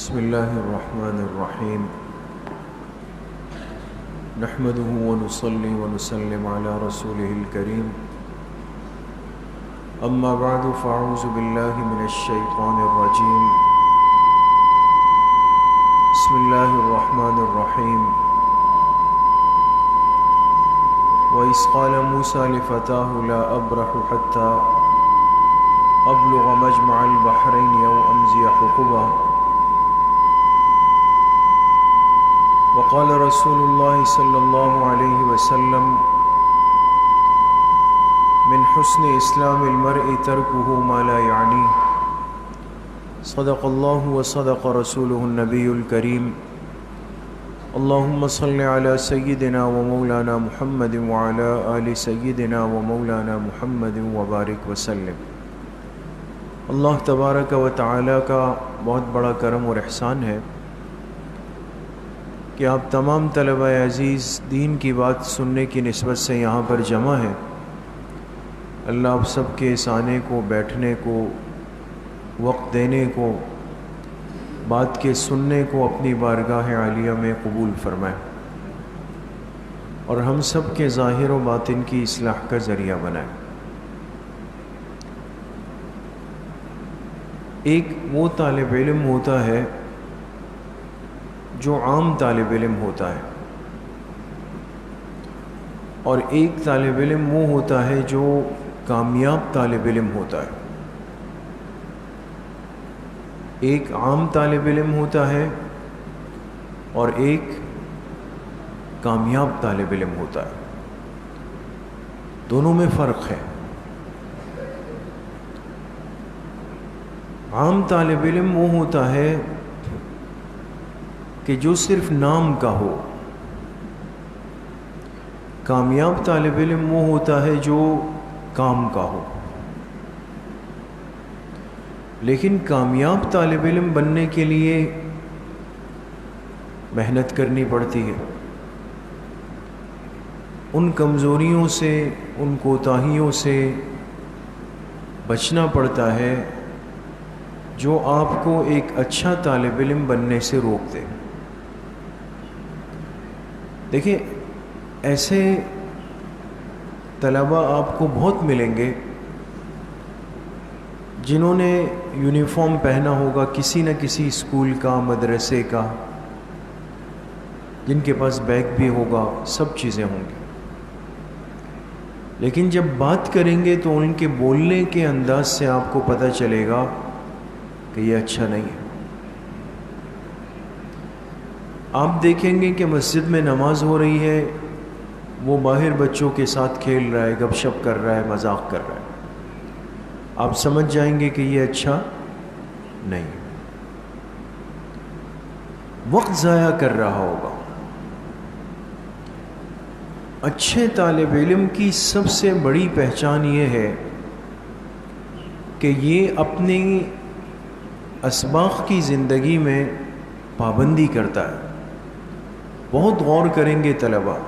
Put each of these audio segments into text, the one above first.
بسم اللہ الرحمن الرحیم نحمده ونصلي ونسلم على رسوله الكريم اما بعد فاعوذ باللہ من الشیطان الرجیم بسم اللہ الرحمن الرحیم وَإِذْ قَالَ مُوسَى لِفَتَاهُ لَا أَبْرَحُ حَتَّى أَبْلُغَ مَجْمَعَ الْبَحْرَيْنِ أَوْ أَمْضِيَ حُقُبًا وقال رسول اللہ صلی اللہ علیہ وسلم من حسن اسلام المرء ترکہ ما لا یعنیہ صدق اللہ وصدق رسولہ النبی الکریم اللہم صل علی سیدنا ومولانا محمد وعلی آل سیدنا ومولانا محمد وبارک وسلم۔ اللہ تبارک و تعالی کا بہت بڑا کرم اور احسان ہے کہ آپ تمام طلبہ عزیز دین کی بات سننے کی نسبت سے یہاں پر جمع ہیں۔ اللہ آپ سب کے اس آنے کو، بیٹھنے کو، وقت دینے کو، بات کے سننے کو اپنی بارگاہ عالیہ میں قبول فرمائے اور ہم سب کے ظاہر و باطن کی اصلاح کا ذریعہ بنائے۔ ایک وہ طالب علم ہوتا ہے جو عام طالب علم ہوتا ہے، اور ایک طالب علم وہ ہوتا ہے جو کامیاب طالب علم ہوتا ہے۔ ایک عام طالب علم ہوتا ہے اور ایک کامیاب طالب علم ہوتا ہے، دونوں میں فرق ہے۔ عام طالب علم وہ ہوتا ہے کہ جو صرف نام کا ہو، کامیاب طالب علم وہ ہوتا ہے جو کام کا ہو۔ لیکن کامیاب طالب علم بننے کے لیے محنت کرنی پڑتی ہے، ان کمزوریوں سے، ان کوتاہیوں سے بچنا پڑتا ہے جو آپ کو ایک اچھا طالب علم بننے سے روک دے۔ دیکھیں، ایسے طلباء آپ کو بہت ملیں گے جنہوں نے یونیفارم پہنا ہوگا کسی نہ کسی اسکول کا، مدرسے کا، جن کے پاس بیگ بھی ہوگا، سب چیزیں ہوں گی، لیکن جب بات کریں گے تو ان کے بولنے کے انداز سے آپ کو پتہ چلے گا کہ یہ اچھا نہیں ہے۔ آپ دیکھیں گے کہ مسجد میں نماز ہو رہی ہے، وہ باہر بچوں کے ساتھ کھیل رہا ہے، گپ شپ کر رہا ہے، مذاق کر رہا ہے، آپ سمجھ جائیں گے کہ یہ اچھا نہیں، وقت ضائع کر رہا ہوگا۔ اچھے طالب علم کی سب سے بڑی پہچان یہ ہے کہ یہ اپنی اسباق کی زندگی میں پابندی کرتا ہے۔ بہت غور کریں گے طلباء،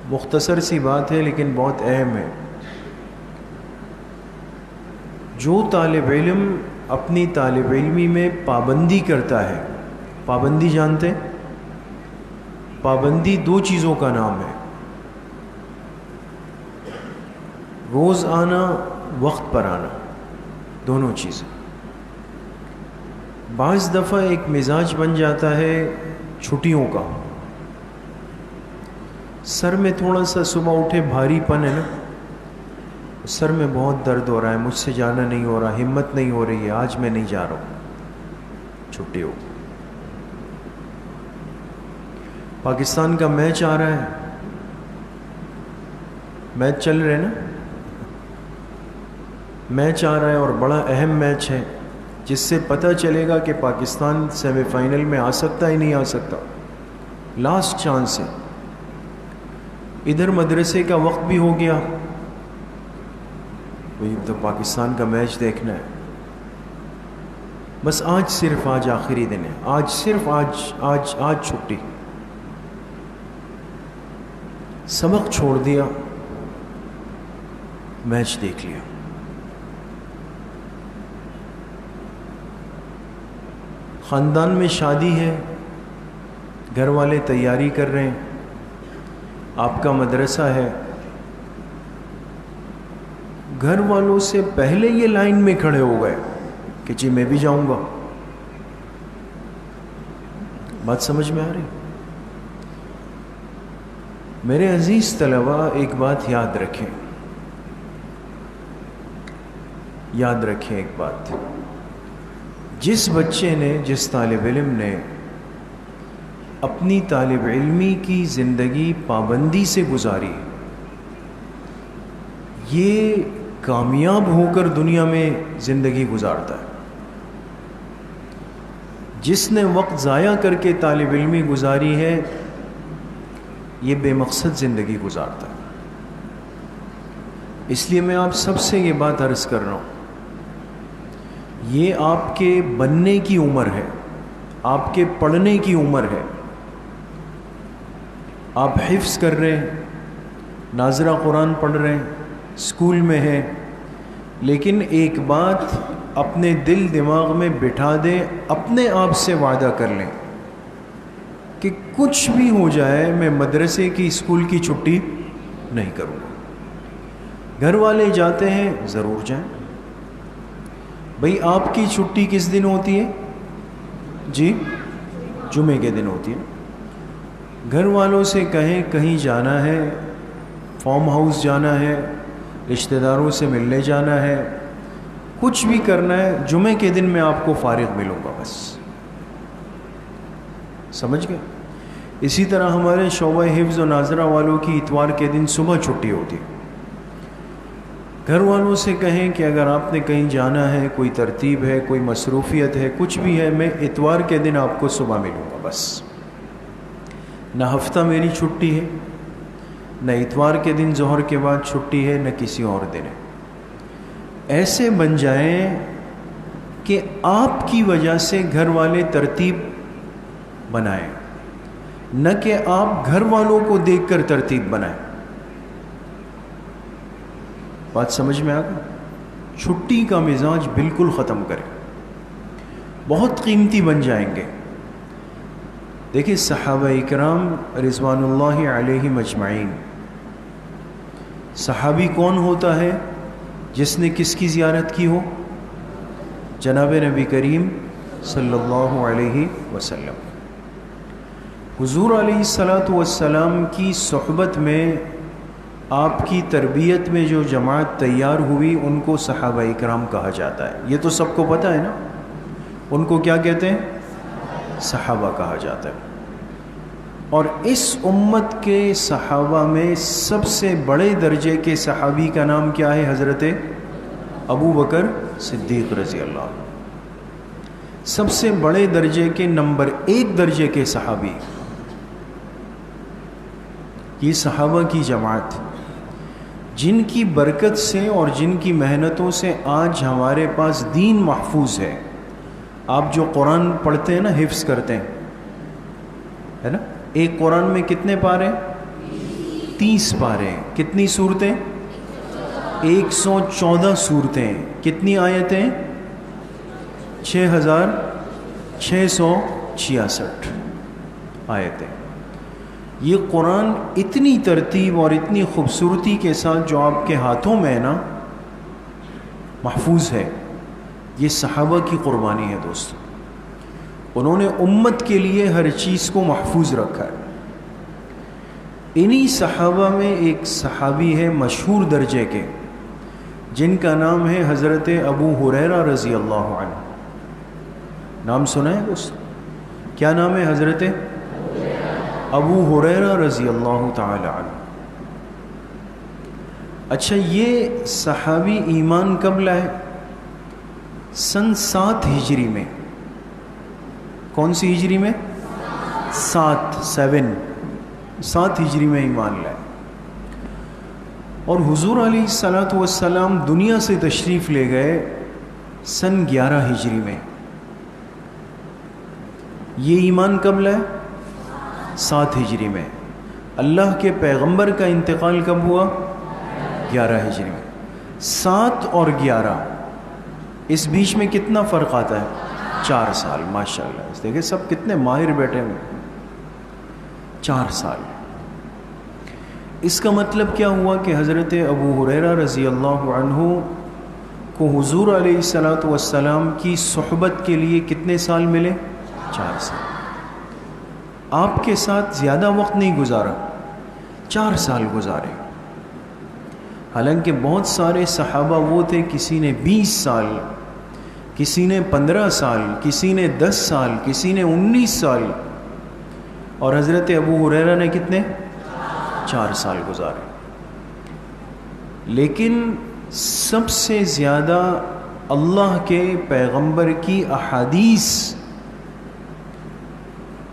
مختصر سی بات ہے لیکن بہت اہم ہے۔ جو طالب علم اپنی طالب علمی میں پابندی کرتا ہے، پابندی جانتے ہیں؟ پابندی دو چیزوں کا نام ہے، روز آنا، وقت پر آنا، دونوں چیزیں۔ بعض دفعہ ایک مزاج بن جاتا ہے چھٹیوں کا، سر میں تھوڑا سا صبح اٹھے بھاری پن ہے نا، سر میں بہت درد ہو رہا ہے، مجھ سے جانا نہیں ہو رہا، ہمت نہیں ہو رہی ہے، آج میں نہیں جا رہا ہوں، چھٹی ہو۔ پاکستان کا میچ آ رہا ہے، میچ چل رہے نا، میچ آ رہا ہے اور بڑا اہم میچ ہے، جس سے پتہ چلے گا کہ پاکستان سیمی فائنل میں آ سکتا ہی نہیں آ سکتا، لاسٹ چانس ہے۔ ادھر مدرسے کا وقت بھی ہو گیا، وہی تو پاکستان کا میچ دیکھنا ہے، بس آج صرف آج آخری دن ہے، آج صرف آج چھٹی، سبق چھوڑ دیا، میچ دیکھ لیا۔ خاندان میں شادی ہے، گھر والے تیاری کر رہے ہیں، آپ کا مدرسہ ہے، گھر والوں سے پہلے یہ لائن میں کھڑے ہو گئے کہ جی میں بھی جاؤں گا۔ بات سمجھ میں آ رہی؟ میرے عزیز طلباء، ایک بات یاد رکھیں ایک بات، جس بچے نے، جس طالب علم نے اپنی طالب علمی کی زندگی پابندی سے گزاری، یہ کامیاب ہو کر دنیا میں زندگی گزارتا ہے۔ جس نے وقت ضائع کر کے طالب علمی گزاری ہے، یہ بے مقصد زندگی گزارتا ہے۔ اس لیے میں آپ سب سے یہ بات عرض کر رہا ہوں، یہ آپ کے بننے کی عمر ہے، آپ کے پڑھنے کی عمر ہے۔ آپ حفظ کر رہے ہیں، ناظرہ قرآن پڑھ رہے ہیں، اسکول میں ہیں، لیکن ایک بات اپنے دل دماغ میں بٹھا دیں، اپنے آپ سے وعدہ کر لیں کہ کچھ بھی ہو جائے میں مدرسے کی، اسکول کی چھٹی نہیں کروں گا۔ گھر والے جاتے ہیں، ضرور جائیں۔ بھئی آپ کی چھٹی کس دن ہوتی ہے؟ جی، جمعے کے دن ہوتی ہے۔ گھر والوں سے کہیں کہیں جانا ہے، فارم ہاؤس جانا ہے، رشتہ داروں سے ملنے جانا ہے، کچھ بھی کرنا ہے، جمعے کے دن میں آپ کو فارغ ملوں گا، بس۔ سمجھ گئے؟ اسی طرح ہمارے شعبہ حفظ و ناظرہ والوں کی اتوار کے دن صبح چھٹی ہوتی ہے۔ گھر والوں سے کہیں کہ اگر آپ نے کہیں جانا ہے، کوئی ترتیب ہے، کوئی مصروفیت ہے، کچھ بھی ہے، میں اتوار کے دن آپ کو صبح ملوں گا، بس۔ نہ ہفتہ میری چھٹی ہے، نہ اتوار کے دن ظہر کے بعد چھٹی ہے، نہ کسی اور دن ہے۔ ایسے بن جائیں کہ آپ کی وجہ سے گھر والے ترتیب بنائیں، نہ کہ آپ گھر والوں کو دیکھ کر ترتیب بنائیں۔ بات سمجھ میں آ گئی؟ چھٹی کا مزاج بالکل ختم کریں، بہت قیمتی بن جائیں گے۔ دیکھیں صحابہ اکرام رضوان اللہ علیہم اجمعین، صحابی کون ہوتا ہے جس نے کس کی زیارت کی ہو؟ جناب نبی کریم صلی اللہ علیہ وسلم۔ حضور علیہ السلام کی صحبت میں، آپ کی تربیت میں جو جماعت تیار ہوئی، ان کو صحابہ اکرام کہا جاتا ہے۔ یہ تو سب کو پتہ ہے نا، ان کو کیا کہتے ہیں؟ صحابہ کہا جاتا ہے۔ اور اس امت کے صحابہ میں سب سے بڑے درجے کے صحابی کا نام کیا ہے؟ حضرت ابو بکر صدیق رضی اللہ عنہ۔ سب سے بڑے درجے کے، نمبر 1 درجے کے صحابی، یہ صحابہ کی جماعت، جن کی برکت سے اور جن کی محنتوں سے آج ہمارے پاس دین محفوظ ہے۔ آپ جو قرآن پڑھتے ہیں نا، حفظ کرتے ہیں، ہے نا؟ ایک قرآن میں کتنے پارے؟ 30 پارے۔ کتنی سورتیں؟ 114 سورتیں۔ کتنی آیتیں؟ 6666 آیتیں۔ یہ قرآن اتنی ترتیب اور اتنی خوبصورتی کے ساتھ جو آپ کے ہاتھوں میں ہے نا، محفوظ ہے، یہ صحابہ کی قربانی ہے دوست۔ انہوں نے امت کے لیے ہر چیز کو محفوظ رکھا ہے۔ انہی صحابہ میں ایک صحابی ہے مشہور درجے کے، جن کا نام ہے حضرت ابو ہریرہ رضی اللہ عنہ۔ نام سنا ہے دوست؟ کیا نام ہے؟ حضرت ابو ہریرہ رضی اللہ تعالی عنہ۔ اچھا، یہ صحابی ایمان کب لائے؟ سن 7 ہجری میں۔ کون سی ہجری میں؟ 7 ہجری میں ایمان لائے۔ اور حضور علیہ السلام دنیا سے تشریف لے گئے سن 11 ہجری میں۔ یہ ایمان کب لائے؟ 7 ہجری میں۔ اللہ کے پیغمبر کا انتقال کب ہوا؟ 11 ہجری میں۔ 7 اور 11، اس بیچ میں کتنا فرق آتا ہے؟ 4 سال. ماشاءاللہ, دیکھیں سب کتنے ماہر بیٹھے ہوئے. 4 سال. اس کا مطلب کیا ہوا کہ حضرت ابو ہریرہ رضی اللہ عنہ کو حضور علیہ الصلاۃ والسلام کی صحبت کے لیے کتنے سال ملے؟ 4 سال. آپ کے ساتھ زیادہ وقت نہیں گزارا, 4 سال گزارے. حالانکہ بہت سارے صحابہ وہ تھے, کسی نے 20 سال, کسی نے 15 سال, کسی نے 10 سال, کسی نے 19 سال, اور حضرت ابو ہریرہ نے کتنے؟ 4 سال گزارے. لیکن سب سے زیادہ اللہ کے پیغمبر کی احادیث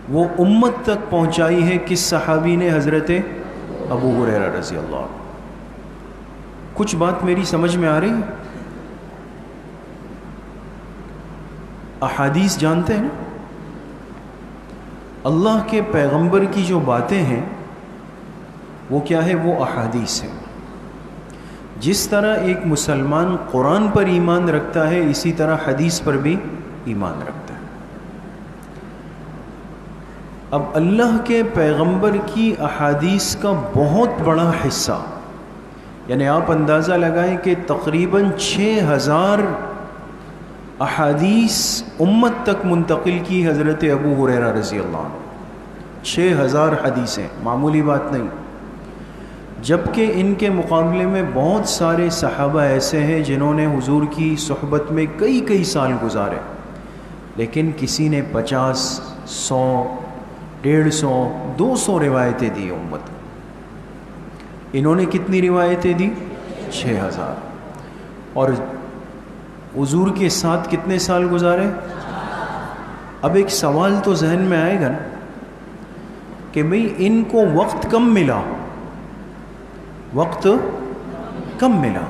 وہ امت تک پہنچائی ہے کس صحابی نے؟ حضرت ابو ہریرہ رضی اللہ عنہ. کچھ بات میری سمجھ میں آ رہی ہے؟ احادیث جانتے ہیں نا, اللہ کے پیغمبر کی جو باتیں ہیں وہ کیا ہے؟ وہ احادیث ہیں. جس طرح ایک مسلمان قرآن پر ایمان رکھتا ہے, اسی طرح حدیث پر بھی ایمان رکھتا ہے. اب اللہ کے پیغمبر کی احادیث کا بہت بڑا حصہ, یعنی آپ اندازہ لگائیں کہ تقریباً 6000 احادیث امت تک منتقل کی حضرت ابو ہریرہ رضی اللہ عنہ. 6000 حدیثیں معمولی بات نہیں. جبکہ ان کے مقابلے میں بہت سارے صحابہ ایسے ہیں جنہوں نے حضور کی صحبت میں کئی سال گزارے, لیکن کسی نے 50, 100, 150, 200 روایتیں دی امت. انہوں نے کتنی روایتیں دی؟ 6000. اور حضور کے ساتھ کتنے سال گزارے؟ اب ایک سوال تو ذہن میں آئے گا نا کہ بھئی ان کو وقت کم ملا, وقت کم ملا,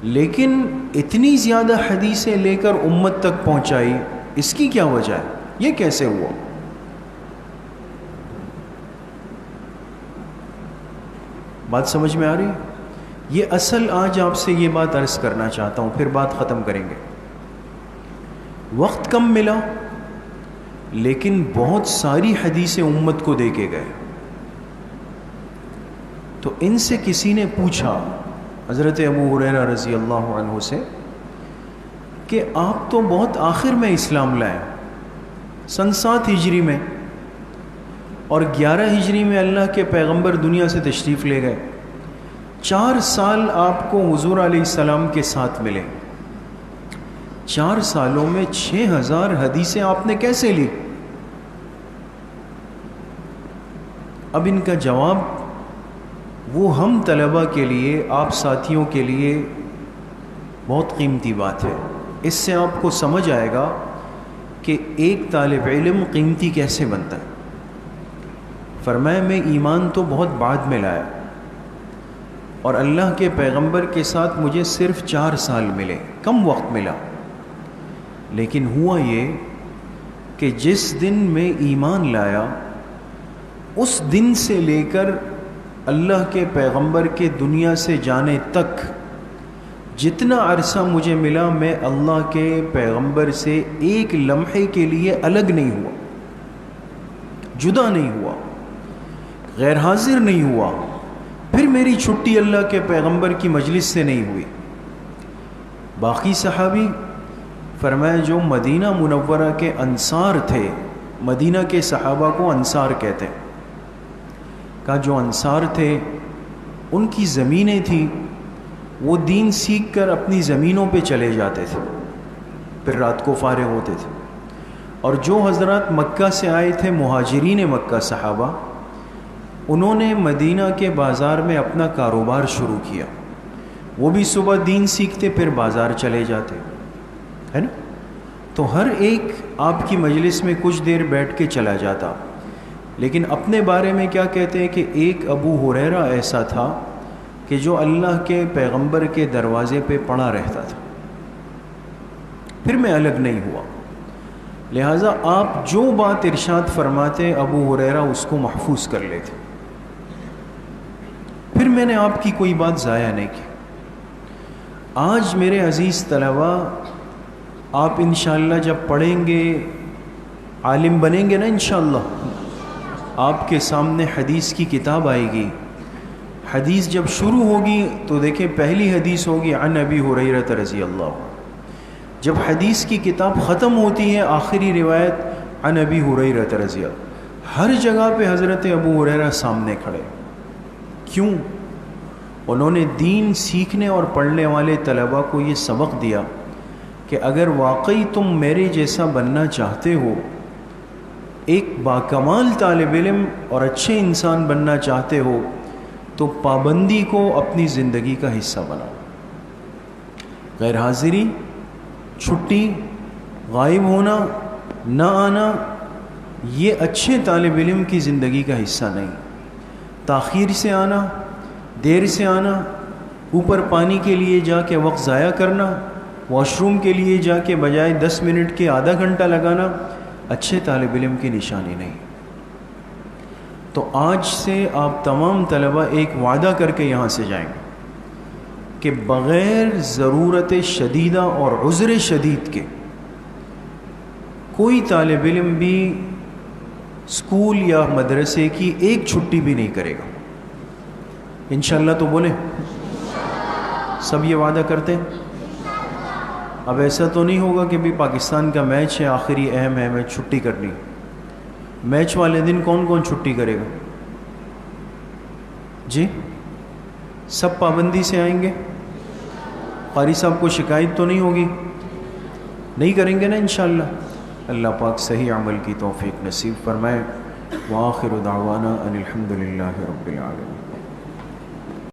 لیکن اتنی زیادہ حدیثیں لے کر امت تک پہنچائی. اس کی کیا وجہ ہے؟ یہ کیسے ہوا؟ بات سمجھ میں آ رہی ہے؟ یہ اصل آج آپ سے یہ بات عرض کرنا چاہتا ہوں, پھر بات ختم کریں گے. وقت کم ملا لیکن بہت ساری حدیثیں امت کو دے کے گئے. تو ان سے کسی نے پوچھا حضرت ابو ہریرہ رضی اللہ عنہ سے کہ آپ تو بہت آخر میں اسلام لائے, سن 7 ہجری میں, اور 11 ہجری میں اللہ کے پیغمبر دنیا سے تشریف لے گئے. 4 سال آپ کو حضور علیہ السلام کے ساتھ ملے. 4 سالوں میں 6000 حدیثیں آپ نے کیسے لی؟ اب ان کا جواب وہ ہم طلباء کے لیے, آپ ساتھیوں کے لیے بہت قیمتی بات ہے. اس سے آپ کو سمجھ آئے گا کہ ایک طالب علم قیمتی کیسے بنتا ہے. فرمایا میں ایمان تو بہت بعد میں لایا, اور اللہ کے پیغمبر کے ساتھ مجھے صرف 4 سال ملے, کم وقت ملا. لیکن ہوا یہ کہ جس دن میں ایمان لایا اس دن سے لے کر اللہ کے پیغمبر کے دنیا سے جانے تک جتنا عرصہ مجھے ملا, میں اللہ کے پیغمبر سے ایک لمحے کے لیے الگ نہیں ہوا, جدا نہیں ہوا, غیر حاضر نہیں ہوا. پھر میری چھٹی اللہ کے پیغمبر کی مجلس سے نہیں ہوئی. باقی صحابی فرمایا جو مدینہ منورہ کے انصار تھے, مدینہ کے صحابہ کو انصار کہتے ہیں, کہا جو انصار تھے ان کی زمینیں تھیں, وہ دین سیکھ کر اپنی زمینوں پہ چلے جاتے تھے, پھر رات کو فارغ ہوتے تھے. اور جو حضرات مکہ سے آئے تھے, مہاجرین مکہ صحابہ, انہوں نے مدینہ کے بازار میں اپنا کاروبار شروع کیا. وہ بھی صبح دین سیکھتے پھر بازار چلے جاتے, ہے نا. تو ہر ایک آپ کی مجلس میں کچھ دیر بیٹھ کے چلا جاتا. لیکن اپنے بارے میں کیا کہتے ہیں کہ ایک ابو ہریرہ ایسا تھا کہ جو اللہ کے پیغمبر کے دروازے پہ پڑا رہتا تھا, پھر میں الگ نہیں ہوا. لہٰذا آپ جو بات ارشاد فرماتے ابو ہریرہ اس کو محفوظ کر لیتے. پھر میں نے آپ کی کوئی بات ضائع نہیں کی. آج میرے عزیز طلباء آپ انشاءاللہ جب پڑھیں گے عالم بنیں گے نا انشاءاللہ، آپ کے سامنے حدیث کی کتاب آئے گی، حدیث جب شروع ہوگی تو دیکھیں پہلی حدیث ہوگی عن ابی ہریرہ رضی اللہ عنہ، جب حدیث کی کتاب ختم ہوتی ہے آخری روایت عن ابی ہریرہ رضی اللہ، ہر جگہ پہ حضرت ابو ہریرہ سامنے کھڑے. کیوں؟ انہوں نے دین سیکھنے اور پڑھنے والے طلباء کو یہ سبق دیا کہ اگر واقعی تم میرے جیسا بننا چاہتے ہو، ایک باکمال طالب علم اور اچھے انسان بننا چاہتے ہو، تو پابندی کو اپنی زندگی کا حصہ بناؤ. غیر حاضری، چھٹی، غائب ہونا، نہ آنا، یہ اچھے طالب علم کی زندگی کا حصہ نہیں. تاخیر سے آنا، دیر سے آنا، اوپر پانی کے لیے جا کے وقت ضائع کرنا، واش روم کے لیے جا کے بجائے 10 منٹ کے آدھا گھنٹہ لگانا اچھے طالب علم کی نشانی نہیں. تو آج سے آپ تمام طلباء ایک وعدہ کر کے یہاں سے جائیں گے کہ بغیر ضرورت شدیدہ اور عذر شدید کے کوئی طالب علم بھی اسکول یا مدرسے کی ایک چھٹی بھی نہیں کرے گا. انشاءاللہ تو بولیں، سب یہ وعدہ کرتے ہیں. اب ایسا تو نہیں ہوگا کہ بھی پاکستان کا میچ ہے، آخری اہم ہے، میں چھٹی کرنی. میچ والے دن کون کون چھٹی کرے گا؟ جی سب پابندی سے آئیں گے؟ قاری صاحب کو شکایت تو نہیں ہوگی؟ نہیں کریں گے نا انشاءاللہ. اللہ پاک صحیح عمل کی توفیق نصیب فرمائے. وآخر دعوانا ان الحمد للہ رب العالمین.